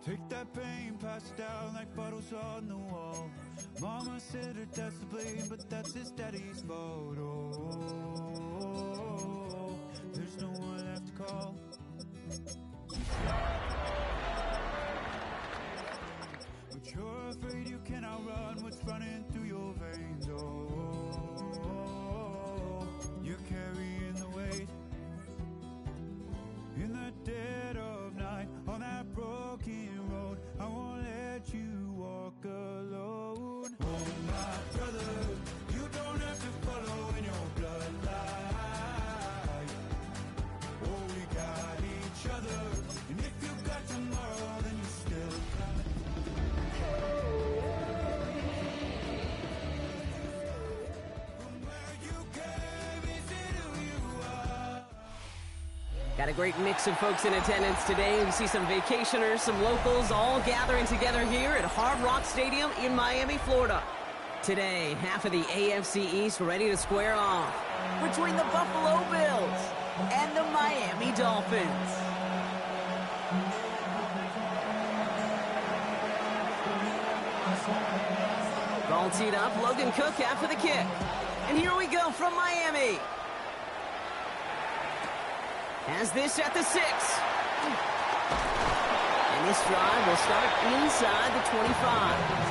Take that pain, pass it down like bottles on the wall. Mama said her dad's to blame, but that's his daddy's fault. Oh, there's no one left to call. But you're afraid you cannot run what's running through your veins. Oh, you're carrying the weight in the dead of night on that broken road. I won't let you walk alone. Oh, my brother, you don't have to follow in your bloodline. Oh, we got each other, and if you got tomorrow, then you still got. From where you came, is it who you are? Got a great mix of folks in attendance today. We see some vacationers, some locals, all gathering together here at Hard Rock Stadium in Miami, Florida. Today, half of the AFC East ready to square off between the Buffalo Bills and the Miami Dolphins. Ball teed up, Logan Cook after the kick. And here we go from Miami. Has this at the 6. And this drive will start inside the 25.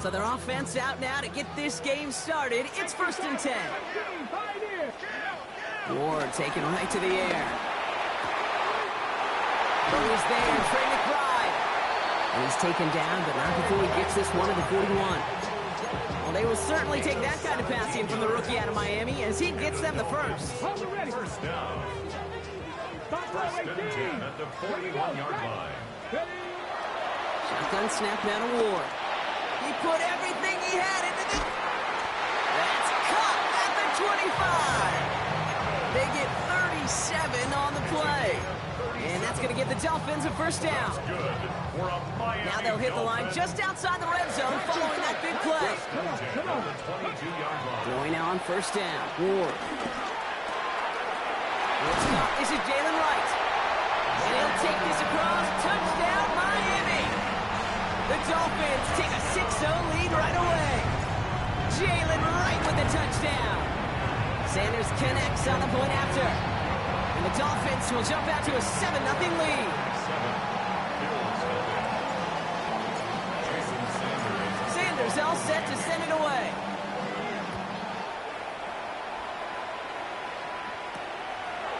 So their offense out now to get this game started. It's 1st and 10. Ward taken right to the air. He's there, Trey McBride. And he's taken down, but not before he gets this one to the 41. Well, they will certainly take that kind of passing from the rookie out of Miami as he gets them the first. First down. First and 10 at the 41-yard line. Shotgun snap now to Ward. He put everything he had into the... That's caught at the 25. They get 37 on the play. And that's going to give the Dolphins a first down. Now they'll hit the line just outside the red zone following that big play. Going now on first down. Ward. What's caught? This is Jalen Wright. And he'll take this across. Touchdown, Miami. The Dolphins take a 6-0 lead right away. Jalen Wright with the touchdown. Sanders connects on the point after. And the Dolphins will jump out to a 7-0 lead. Sanders all set to send it away.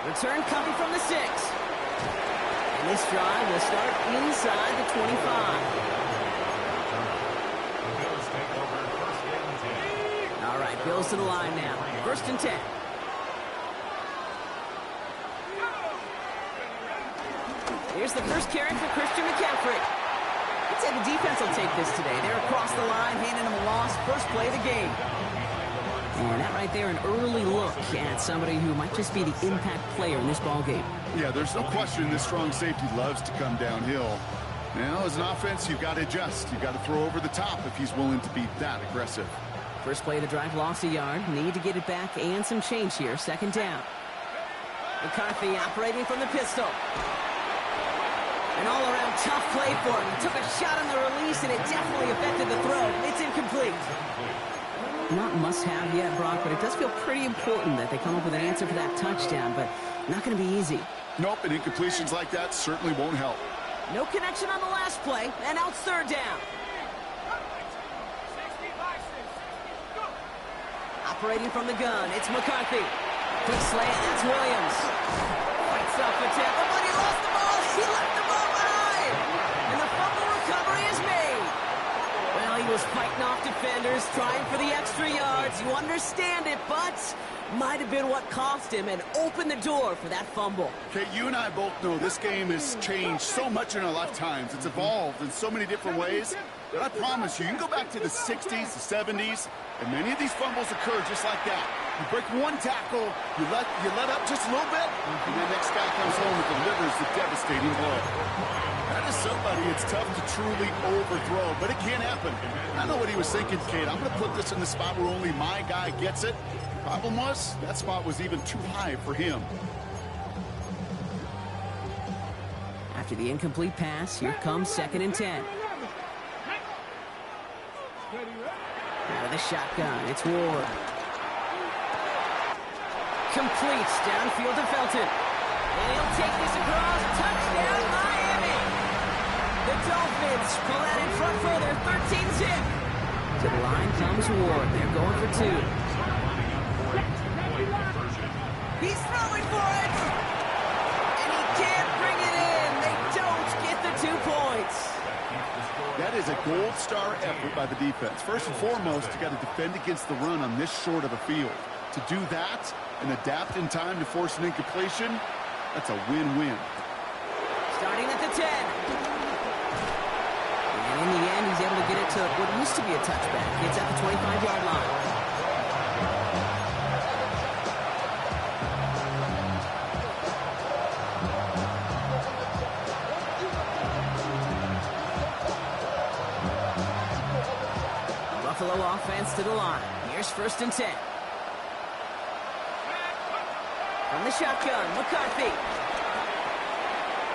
Return coming from the 6. And this drive will start inside the 25. All right, Bills to the line now. 1st and 10. Here's the first carry for Christian McCaffrey. I'd say the defense will take this today. They're across the line, handing them a loss. First play of the game. And that right there, an early look at somebody who might just be the impact player in this ball game. Yeah, there's no question this strong safety loves to come downhill. Now, as an offense, you've got to adjust. You've got to throw over the top if he's willing to be that aggressive. First play of the drive, lost a yard. Need to get it back and some change here. 2nd down. McCarthy operating from the pistol. An all-around tough play for him. He took a shot on the release, and it definitely affected the throw. It's incomplete. Not must-have yet, Brock, but it does feel pretty important that they come up with an answer for that touchdown, but not going to be easy. Nope, and incompletions like that certainly won't help. No connection on the last play, and out 3rd down. Operating from the gun, it's McCarthy. Quick slant, that's Williams. Fights off the tackle, but he lost the ball. He left the ball behind. And the fumble recovery is made. Well, he was fighting off defenders, trying for the extra yards. You understand it, but might have been what cost him and opened the door for that fumble. Okay, you and I both know this game has changed so much in our lifetimes. It's evolved in so many different ways. But I promise you, you can go back to the 60s, the 70s, and many of these fumbles occur just like that. You break one tackle, you let up just a little bit, and the next guy comes home and delivers the devastating blow. That is somebody it's tough to truly overthrow, but it can happen. I know what he was thinking, Kate. I'm going to put this in the spot where only my guy gets it. Problem was, that spot was even too high for him. After the incomplete pass, here comes 2nd and 10. Out of the shotgun, it's Ward. Completes downfield to Felton. And he'll take this across. Touchdown, Miami! The Dolphins pull out in front further, 13-zip. To the line comes Ward. They're going for 2. He's throwing for it! And he can't bring it in. They don't get the 2 points. That is a gold star effort by the defense. First and foremost, you got to defend against the run on this short of a field. To do that and adapt in time to force an incompletion, that's a win-win. Starting at the 10. And in the end, he's able to get it to what used to be a touchback. It's at the 25-yard line. Buffalo offense to the line. Here's 1st and 10. From the shotgun, McCarthy.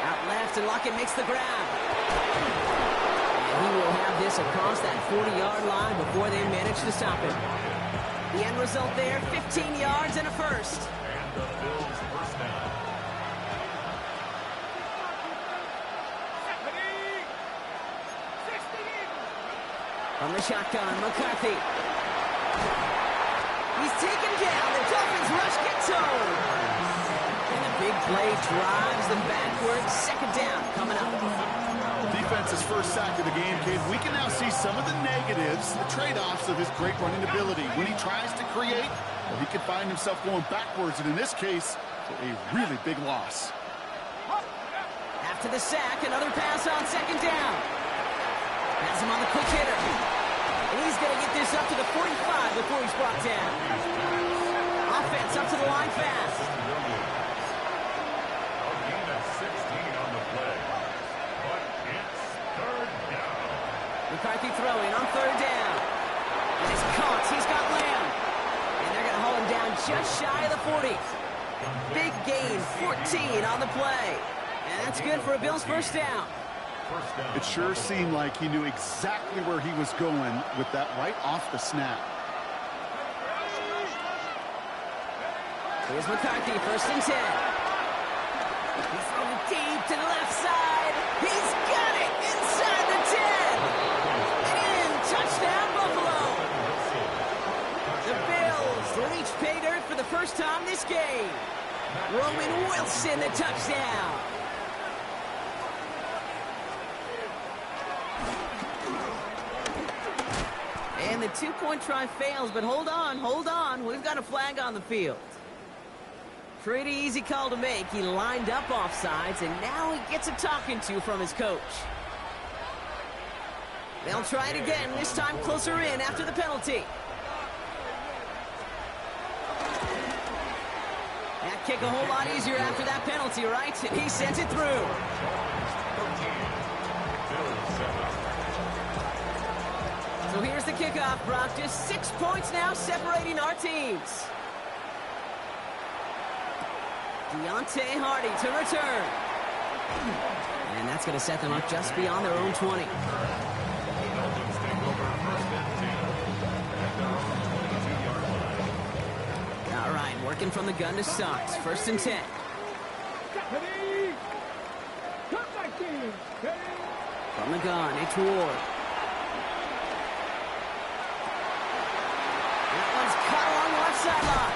Out left, and Lockett makes the grab. And he will have this across that 40-yard line before they manage to stop him. The end result there, 15 yards and a first. And the Bills first down. From the shotgun, McCarthy. He's taken down. The Dolphins rush gets home. And the big play drives them backwards. 2nd down coming up. Defense's first sack of the game, kid. We can now see some of the negatives, the trade-offs of his great running ability. When he tries to create, well, he can find himself going backwards, and in this case, a really big loss. After the sack, another pass on 2nd down. Has him on the quick hitter. And he's going to get this up to the 45 before he's brought down. Offense up to the line fast. A gain of 16 on the play. But it's 3rd down. McCarthy throwing on 3rd down. And he's caught. He's got Lamb. And they're going to haul him down just shy of the 40. Big gain, 14 on the play. And that's good for a Bills first down. It sure seemed like he knew exactly where he was going with that right off the snap. Here's McCarthy, 1st and 10. He's throwing deep to the left side. He's got it inside the 10. And touchdown, Buffalo. The Bills reach pay dirt for the first time this game. Roman Wilson, the touchdown. And the 2-point try fails, but hold on. We've got a flag on the field. Pretty easy call to make. He lined up offsides, and now he gets a talking to from his coach. They'll try it again, this time closer in after the penalty. That kick a whole lot easier after that penalty, right? And he sends it through. So here's the kickoff, Brock. Just 6 points now separating our teams. Deontay Hardy to return. And that's going to set them up just beyond their own 20. All right, working from the gun to start. 1st and 10. From the gun, it's Ward. Sideline.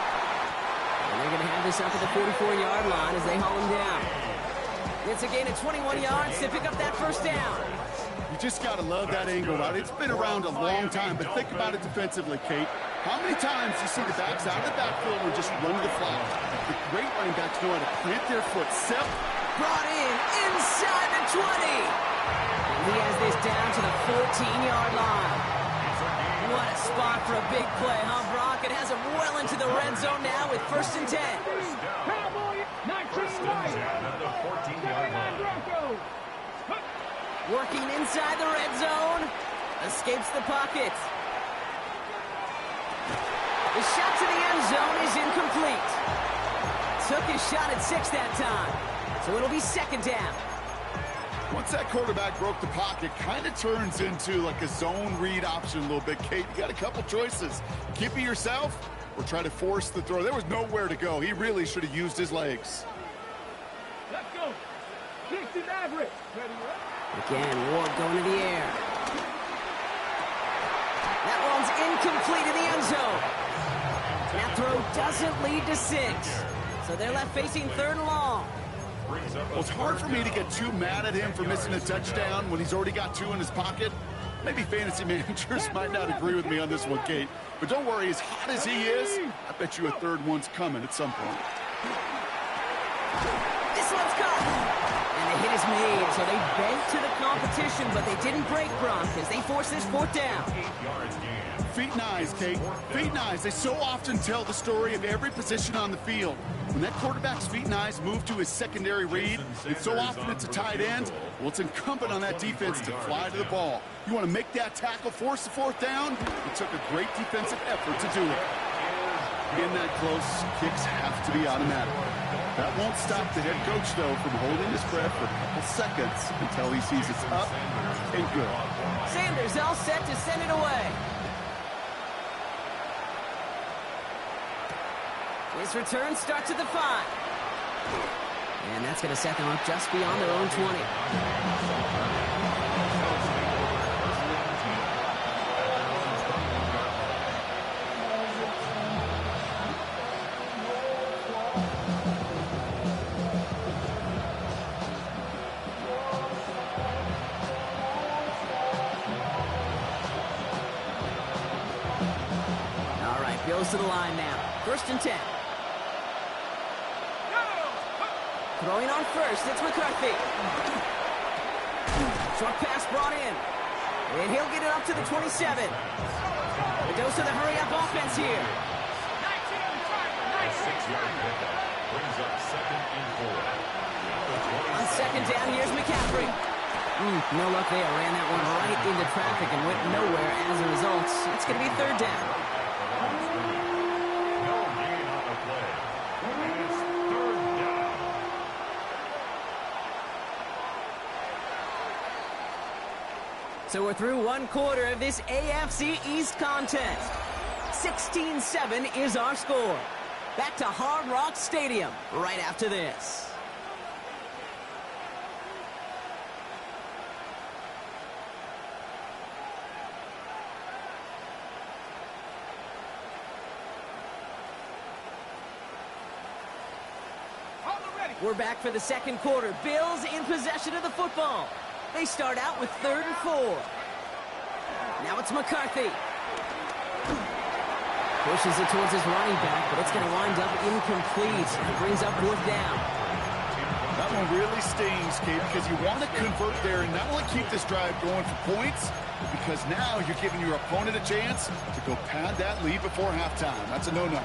And they're going to have this up at the 44-yard line as they haul him down. It's a gain of 21 yards to pick up that 1st down. You just got to love that angle out. It's been around a long time, but think about it defensively, Kate. How many times do you see the backs out of the backfield and just run to the flat? The great running backs know how to plant their foot, step, brought in inside the 20. And he has this down to the 14-yard line. What a spot for a big play, huh, Brock? It has him well into the red zone now with 1st and 10. First and 10 at the 14-yard line. Working inside the red zone. Escapes the pocket. The shot to the end zone is incomplete. Took his shot at 6 that time. So it'll be 2nd down. Once that quarterback broke the pocket, kind of turns into like a zone read option a little bit. Kate, you got a couple choices. Keep it yourself or try to force the throw. There was nowhere to go. He really should have used his legs. Let's go. 60 average. Again, Ward going to the air. That one's incomplete in the end zone. That throw doesn't lead to 6. So they're left facing 3rd and long. Well, it's hard for me to get too mad at him for missing a touchdown when he's already got 2 in his pocket. Maybe fantasy managers might not agree with me on this one, Kate. But don't worry, as hot as he is, I bet you a 3rd one's coming at some point. This one's caught. And the hit is made, so they bent to the competition, but they didn't break, Brock, as they force this 4th down. 8 yards gain. Feet and eyes, Kate. Feet and eyes. They so often tell the story of every position on the field. When that quarterback's feet and eyes move to his secondary read, and so often it's a tight end, well, it's incumbent on that defense to fly to the ball. You want to make that tackle, force the 4th down? It took a great defensive effort to do it. Getting that close, kicks have to be automatic. That won't stop the head coach, though, from holding his breath for a couple seconds until he sees it's up and good. Sanders all set to send it away. His return starts at the 5. And that's going to set them up just beyond their own 20. All right, Bills to the line now. 1st and 10. Throwing on 1st, it's McCarthy. Short pass brought in. And he'll get it up to the 27. A dose of the hurry-up offense here. A 6-yard pickup brings up 2nd and 4. On 2nd down, here's McCaffrey. No luck there. Ran that one right into traffic and went nowhere as a result. It's going to be 3rd down. No gain on the play. And it's 3rd down. So we're through 1 quarter of this AFC East contest. 16-7 is our score. Back to Hard Rock Stadium right after this. We're back for the 2nd quarter. Bills in possession of the football. They start out with 3rd and 4. Now it's McCarthy. Pushes it towards his running back, but it's going to wind up incomplete. It brings up 4th down. That one really stings, Kate, because you want to convert there and not only keep this drive going for points, because now you're giving your opponent a chance to go pad that lead before halftime. That's a no-no.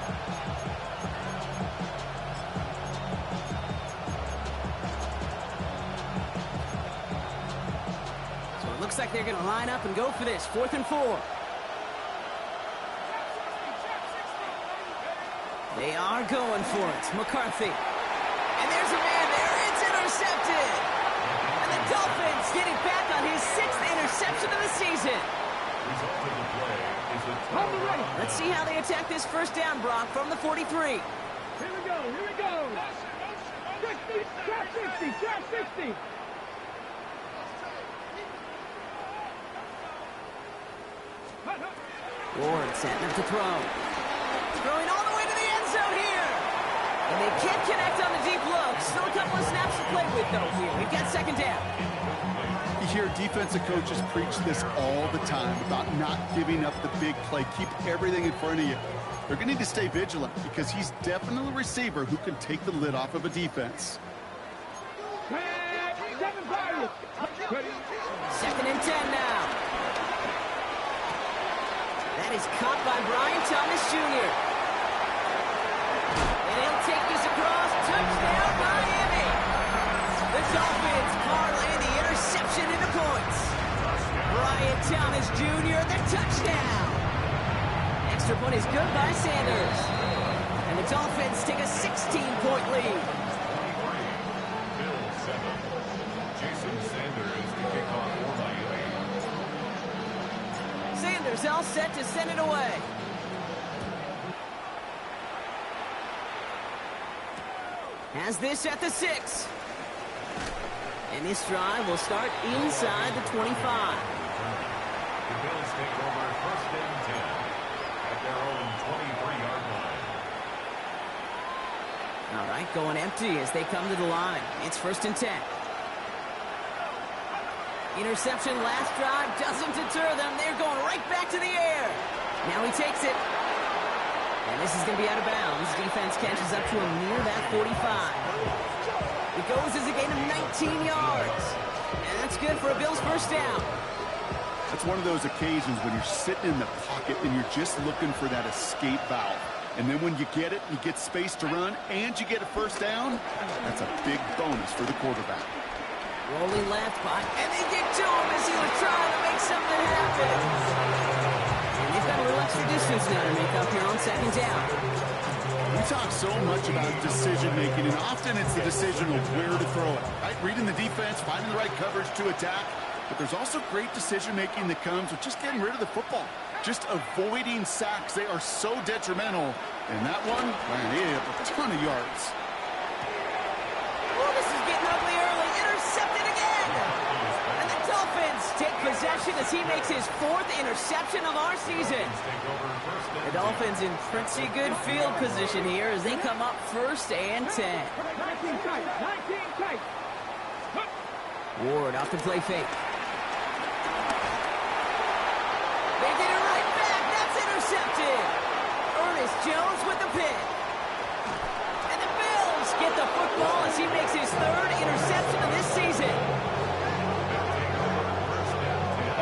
Looks like they're going to line up and go for this. 4th and 4. They are going for it. McCarthy. And there's a man there. It's intercepted. And the Dolphins get it back on his 6th interception of the season. Result of the play is a Let's see how they attack this 1st down, Brock, from the 43. Here we go. 60, trap 60, trap 60. Ward setting up to throw. Throwing all the way to the end zone here. And they can't connect on the deep look. Still a couple of snaps to play with, though, here. We've got 2nd down. You hear defensive coaches preach this all the time about not giving up the big play. Keep everything in front of you. They're going to need to stay vigilant because he's definitely a receiver who can take the lid off of a defense. Second and 10 now. That is caught by Brian Thomas Jr. And he'll take this across. Touchdown, Miami. The Dolphins parlay the interception into points. Brian Thomas Jr., the touchdown. Extra point is good by Sanders. And the Dolphins take a 16-point lead. Bill 7. Jason Sanders to kick off for Miami. Sanders all set to send it away. Has this at the 6. And this drive will start inside the 25. The Bills take over first and 10 at their own 23-yard line. All right, going empty as they come to the line. It's first and 10. Interception last drive doesn't deter them. They're going right back to the air. Now he takes it. And this is going to be out of bounds. Defense catches up to him near that 45. It goes as a gain of 19 yards. And that's good for a Bills first down. That's one of those occasions when you're sitting in the pocket and you're just looking for that escape valve. And then when you get it, you get space to run, and you get a first down, that's a big bonus for the quarterback. Rolling left by, and they get to him as he was trying to make something happen. And they've got a little extra distance now to make up here on second down. We talk so much about decision-making, and often it's the decision of where to throw it, right? Reading the defense, finding the right coverage to attack. But there's also great decision-making that comes with just getting rid of the football, just avoiding sacks. They are so detrimental. And that one, man, he had a ton of yards. Oh, this is getting ugly early. Intercepted again. And the Dolphins take possession as he makes his 4th interception of our season. The Dolphins in pretty good field position here as they come up first and 10. 19 tight. Ward off the play fake. They get it right back. That's intercepted. Ernest Jones with the pick. And the Bills get the football as he makes his 3rd interception of this season.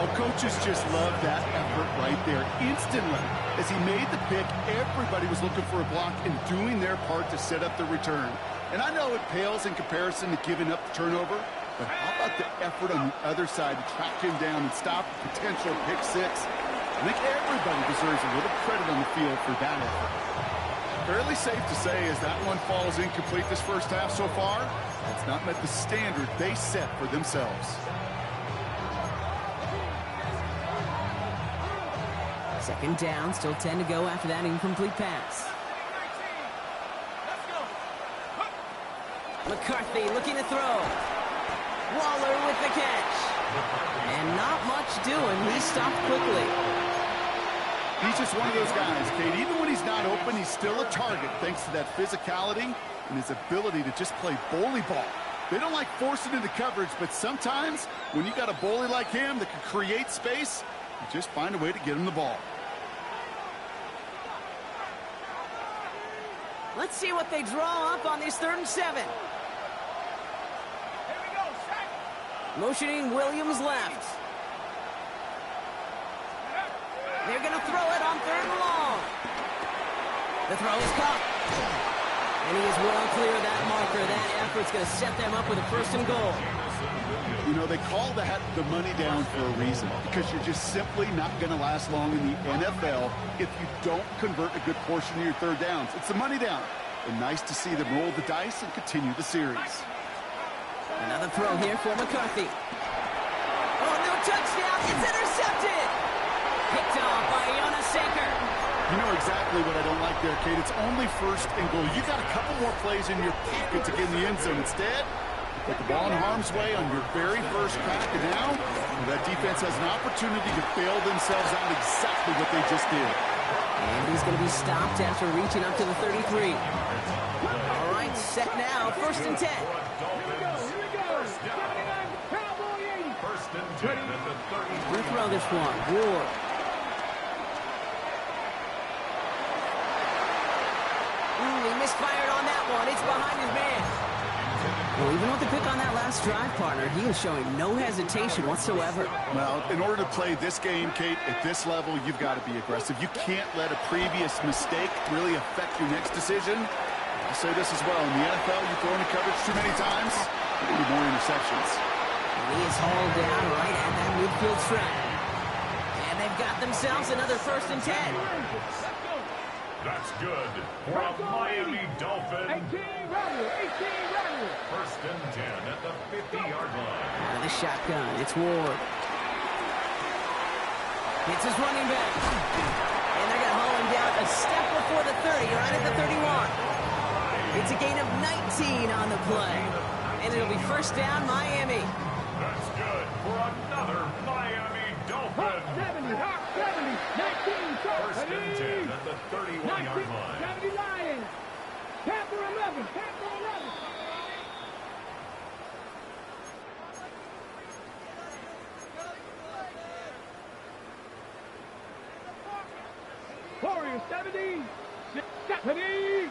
Oh, coaches just love that effort right there. Instantly, as he made the pick, everybody was looking for a block and doing their part to set up the return. And I know it pales in comparison to giving up the turnover, but how about the effort on the other side to track him down and stop a potential pick 6? I think everybody deserves a little credit on the field for that effort. Fairly safe to say as that one falls incomplete this first half so far, it's not met the standard they set for themselves. Second down, still 10 to go after that incomplete pass. McCarthy looking to throw. Waller with the catch. And not much doing. He stopped quickly. He's just one of those guys, Kate. Even when he's not open, he's still a target thanks to that physicality and his ability to just play bully ball. They don't like forcing into coverage, but sometimes when you got a bully like him that can create space, you just find a way to get him the ball. Let's see what they draw up on this 3rd and 7. Motioning Williams left. They're going to throw it on 3rd and long. The throw is caught. And he is well clear of that marker. That effort's going to set them up with a 1st and goal. You know, they call that the money down for a reason, because you're just simply not going to last long in the NFL if you don't convert a good portion of your 3rd downs. It's the money down. And nice to see them roll the dice and continue the series. Another throw here for McCarthy. Oh, no touchdown. It's intercepted. Picked off by Jonas Saker. You know exactly what I don't like there, Kate. It's only 1st and goal. You got a couple more plays in your pocket to get in the end zone. Instead, put the ball in harm's way on your very first crack, and now that defense has an opportunity to bail themselves out exactly what they just did. And he's going to be stopped after reaching up to the 33. All right, set now, 1st and 10. Here we go. 79 Cowboy 80. First and 10 at the 33. We'll throw this one. Ward. He misfired on that one. It's behind his man. Well, even with the pick on that last drive, partner, he is showing no hesitation whatsoever. Well, in order to play this game, Kate, at this level, you've got to be aggressive. You can't let a previous mistake really affect your next decision. I'll say this as well. In the NFL, you throw into coverage too many times, you're going to be more interceptions. And he is hauled down right at that midfield stripe. And they've got themselves another 1st and 10. That's good for a Miami Dolphin. 18 runner. 18 runner. 1st and 10 at the 50-yard line. Out of the shotgun, it's Ward. It's his running back. And they're going to haul him down a step before the 30, right at the 31. It's a gain of 19 on the play. And it'll be 1st down, Miami. That's good for another Miami Dolphin. 70. 19. 1st and 10 at the 31-yard line. 70 Lions. Panther 11. Panther 11. Warriors 70. 70.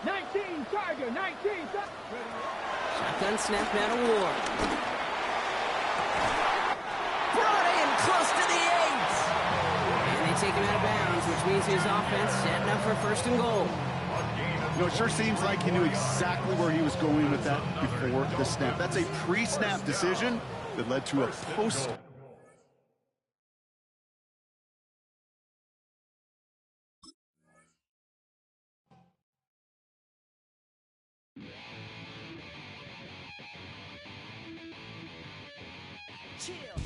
19. Tiger. 19. Shotgun snap now to Ward. Brought in close to the 8. And they take him out of bounds, which means his offense setting up for 1st and goal. You know, it sure seems like he knew exactly where he was going with that before the snap. That's a pre-snap decision that led to a post. Chill.